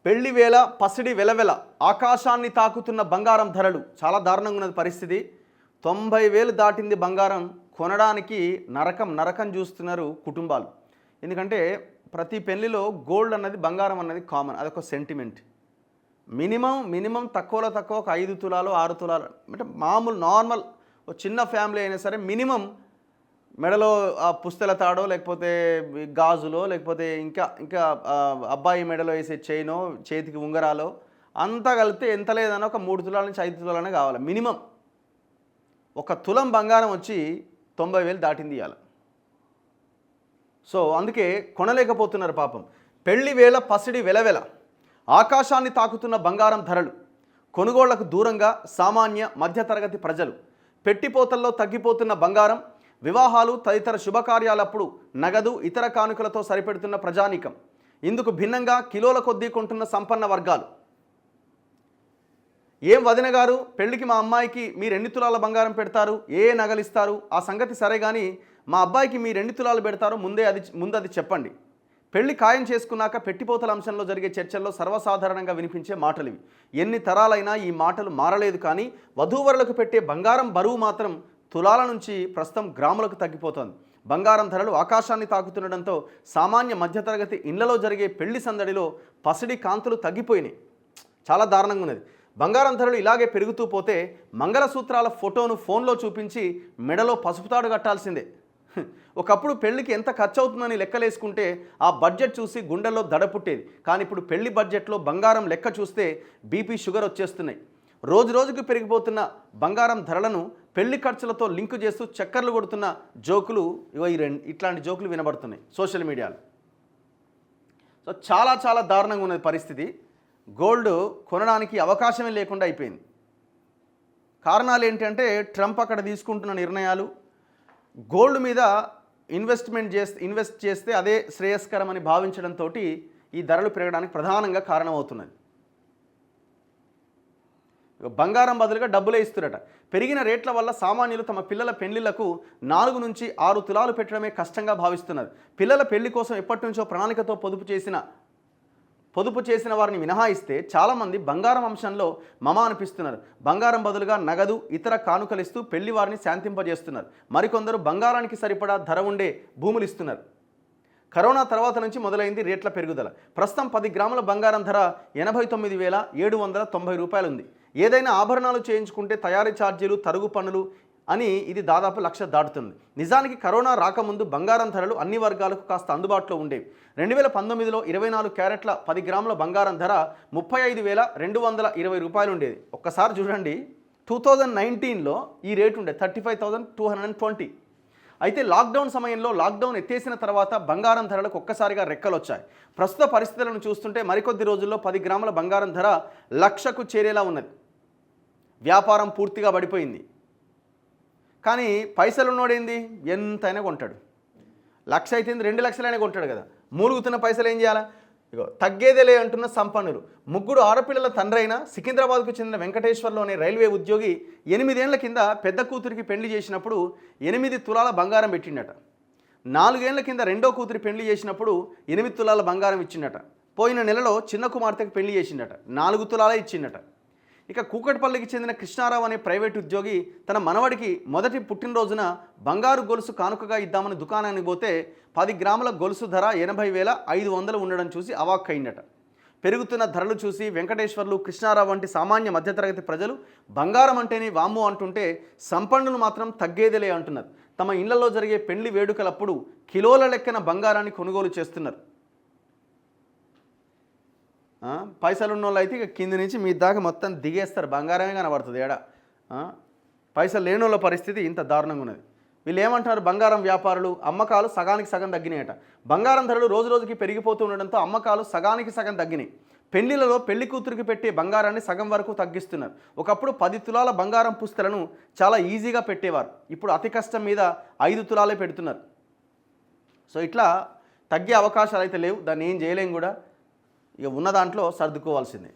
పెళ్లి వేళ పసిడి వెలవెల ఆకాశాన్ని తాకుతున్న బంగారం ధరలు చాలా దారుణంగా ఉన్నది పరిస్థితి. 90,000 దాటింది బంగారం. కొనడానికి నరకం నరకం చూస్తున్నారు కుటుంబాలు. ఎందుకంటే ప్రతి పెళ్లిలో గోల్డ్ అన్నది బంగారం అన్నది కామన్, అదొక సెంటిమెంట్. మినిమం తక్కువలో తక్కువ ఒక 5 తులాలు 6 తులాలు అంటే మామూలు నార్మల్ ఒక చిన్న ఫ్యామిలీ అయినా సరే మినిమం మెడలో ఆ పుస్తెల తాడో లేకపోతే గాజులో లేకపోతే ఇంకా ఇంకా అబ్బాయి మెడలో వేసే చైనో చేతికి ఉంగరాలో అంతా కలిపితే ఎంత లేదన్నా ఒక 3 తులాల నుంచి 5 తులాలనే కావాలి మినిమం. ఒక తులం బంగారం వచ్చి 90,000 దాటింది ఇవాళ. సో అందుకే కొనలేకపోతున్నారు పాపం. పెళ్లి వేళ పసిడి వెలవెల ఆకాశాన్ని తాకుతున్న బంగారం ధరలు. కొనుగోళ్లకు దూరంగా సామాన్య మధ్యతరగతి ప్రజలు. పెట్టిపోతల్లో తగ్గిపోతున్న బంగారం. వివాహాలు తదితర శుభకార్యాలప్పుడు నగదు ఇతర కానుకలతో సరిపెడుతున్న ప్రజానీకం. ఇందుకు భిన్నంగా కిలోల కొద్దీ కొంటున్న సంపన్న వర్గాలు. ఏం వదిన గారు, పెళ్లికి మా అమ్మాయికి మీరు ఎన్ని తులాల బంగారం పెడతారు, ఏ నగలిస్తారు, ఆ సంగతి సరే కానీ మా అబ్బాయికి మీరు ఎన్ని తులాలు పెడతారో ముందు అది చెప్పండి. పెళ్లి ఖాయం చేసుకున్నాక పెట్టిపోతల అంశంలో జరిగే చర్చల్లో సర్వసాధారణంగా వినిపించే మాటలు ఇవి. ఎన్ని తరాలైనా ఈ మాటలు మారలేదు. కానీ వధూవరులకు పెట్టే బంగారం బరువు మాత్రం తులాల నుంచి ప్రస్తుతం గ్రాములకు తగ్గిపోతోంది. బంగారం ధరలు ఆకాశాన్ని తాకుతుండడంతో సామాన్య మధ్యతరగతి ఇళ్లలో జరిగే పెళ్లి సందడిలో పసిడి కాంతులు తగ్గిపోయినాయి. చాలా దారుణంగా ఉన్నది. బంగారం ధరలు ఇలాగే పెరుగుతూ పోతే మంగళసూత్రాల ఫోటోను ఫోన్లో చూపించి మెడలో పసుపుతాడు కట్టాల్సిందే. ఒకప్పుడు పెళ్లికి ఎంత ఖర్చు అవుతుందని లెక్కలేసుకుంటే ఆ బడ్జెట్ చూసి గుండెల్లో దడ పుట్టేది. కానీ ఇప్పుడు పెళ్లి బడ్జెట్లో బంగారం లెక్క చూస్తే బీపీ షుగర్ వచ్చేస్తున్నాయి. రోజుకు పెరిగిపోతున్న బంగారం ధరలను పెళ్లి ఖర్చులతో లింకు చేస్తూ చక్కర్లు కొడుతున్న జోకులు ఇట్లాంటి జోకులు వినబడుతున్నాయి సోషల్ మీడియాలో. సో చాలా దారుణంగా ఉన్నది పరిస్థితి. గోల్డ్ కొనడానికి అవకాశమే లేకుండా అయిపోయింది. కారణాలు ఏంటంటే ట్రంప్ అక్కడ తీసుకుంటున్న నిర్ణయాలు. గోల్డ్ మీద ఇన్వెస్ట్ చేస్తే అదే శ్రేయస్కరం అని భావించడంతో ఈ ధరలు పెరగడానికి ప్రధానంగా కారణమవుతున్నది. బంగారం బదులుగా డబ్బులే ఇస్తురట. పెరిగిన రేట్ల వల్ల సామాన్యులు తమ పిల్లల పెళ్లిళ్లకు 4 నుంచి 6 తులాలు పెట్టడమే కష్టంగా భావిస్తున్నారు. పిల్లల పెళ్లి కోసం ఎప్పటి నుంచో ప్రణాళికతో పొదుపు చేసిన వారిని మినహాయిస్తే చాలామంది బంగారం అంశంలో మమ అనిపిస్తున్నారు. బంగారం బదులుగా నగదు ఇతర కానుకలిస్తూ పెళ్లి వారిని శాంతింపజేస్తున్నారు. మరికొందరు బంగారానికి సరిపడా ధర ఉండే భూములు ఇస్తున్నారు. కరోనా తర్వాత నుంచి మొదలైంది రేట్ల పెరుగుదల. ప్రస్తుతం 10 గ్రాముల బంగారం ధర 89,790 రూపాయలు ఉంది. ఏదైనా ఆభరణాలు చేయించుకుంటే తయారీ ఛార్జీలు తరుగు పన్నులు అని ఇది దాదాపు 1,00,000 దాటుతుంది. నిజానికి కరోనా రాకముందు బంగారం ధరలు అన్ని వర్గాలకు కాస్త అందుబాటులో ఉండేవి. 2019లో 24 క్యారెట్ల 10 గ్రాముల బంగారం ధర 35,220 రూపాయలు ఉండేది. ఒక్కసారి చూడండి, 2019లో ఈ రేటు ఉండే 35,220. అయితే లాక్డౌన్ సమయంలో లాక్డౌన్ ఎత్తేసిన తర్వాత బంగారం ధరలకు ఒక్కసారిగా రెక్కలు వచ్చాయి. ప్రస్తుత పరిస్థితులను చూస్తుంటే మరికొద్ది రోజుల్లో 10 గ్రాముల బంగారం ధర 1,00,000కు చేరేలా ఉన్నది. వ్యాపారం పూర్తిగా పడిపోయింది. కానీ పైసలున్నోడేంది ఎంతైనా కొంటాడు. 1,00,000 అయితే 2,00,000 అయినా కొంటాడు కదా. మూలుగుతున్న పైసలు ఏం చేయాలా? ఇగో తగ్గేదేలే అంటున్న సంపన్నులు. 3 ఆడపిల్లల తండ్రి అయిన సికింద్రాబాద్కు చెందిన వెంకటేశ్వర్లోని రైల్వే ఉద్యోగి 8 ఏళ్ల కింద పెద్ద కూతురికి పెళ్లి చేసినప్పుడు 8 తులాల బంగారం పెట్టిండట. 4 ఏళ్ల కింద రెండో కూతురి పెళ్లి చేసినప్పుడు 8 తులాల బంగారం ఇచ్చిండట. పోయిన నెలలో చిన్న కుమార్తెకు పెళ్లి చేసిండట, 4 తులాలే ఇచ్చిండట. ఇక కూకట్పల్లికి చెందిన కృష్ణారావు అనే ప్రైవేట్ ఉద్యోగి తన మనవడికి మొదటి పుట్టినరోజున బంగారు గొలుసు కానుకగా ఇద్దామని దుకాణానికి పోతే 10 గ్రాముల గొలుసు ధర 80,500 ఉండడం చూసి అవాక్కయిందట. పెరుగుతున్న ధరలు చూసి వెంకటేశ్వర్లు, కృష్ణారావు వంటి సామాన్య మధ్యతరగతి ప్రజలు బంగారం అంటేనే వామ్ము అంటుంటే సంపన్నులు మాత్రం తగ్గేదిలే అంటున్నారు. తమ ఇళ్లలో జరిగే పెళ్లి వేడుకలప్పుడు కిలోల లెక్కన బంగారాన్ని కొనుగోలు చేస్తున్నారు. పైసలు ఉన్న వాళ్ళు అయితే ఇక కింది నుంచి మీ దాకా మొత్తం దిగేస్తారు. బంగారమే కనబడుతుంది ఏడా. పైసలు లేని వాళ్ళ పరిస్థితి ఇంత దారుణంగా ఉన్నది. వీళ్ళు ఏమంటున్నారు, బంగారం వ్యాపారులు అమ్మకాలు సగానికి సగం తగ్గినాయట. బంగారం ధరలు రోజుకి పెరిగిపోతూ ఉండడంతో అమ్మకాలు సగానికి సగం తగ్గినాయి. పెళ్లిలలో పెళ్లి కూతురికి పెట్టే బంగారాన్ని సగం వరకు తగ్గిస్తున్నారు. ఒకప్పుడు 10 తులాల బంగారం పుస్తలను చాలా ఈజీగా పెట్టేవారు. ఇప్పుడు అతి కష్టం మీద 5 తులాలే పెడుతున్నారు. సో ఇట్లా తగ్గే అవకాశాలు అయితే లేవు. దాన్ని ఏం చేయలేం కూడా. ఇక ఉన్న దాంట్లో సర్దుకోవాల్సిందే.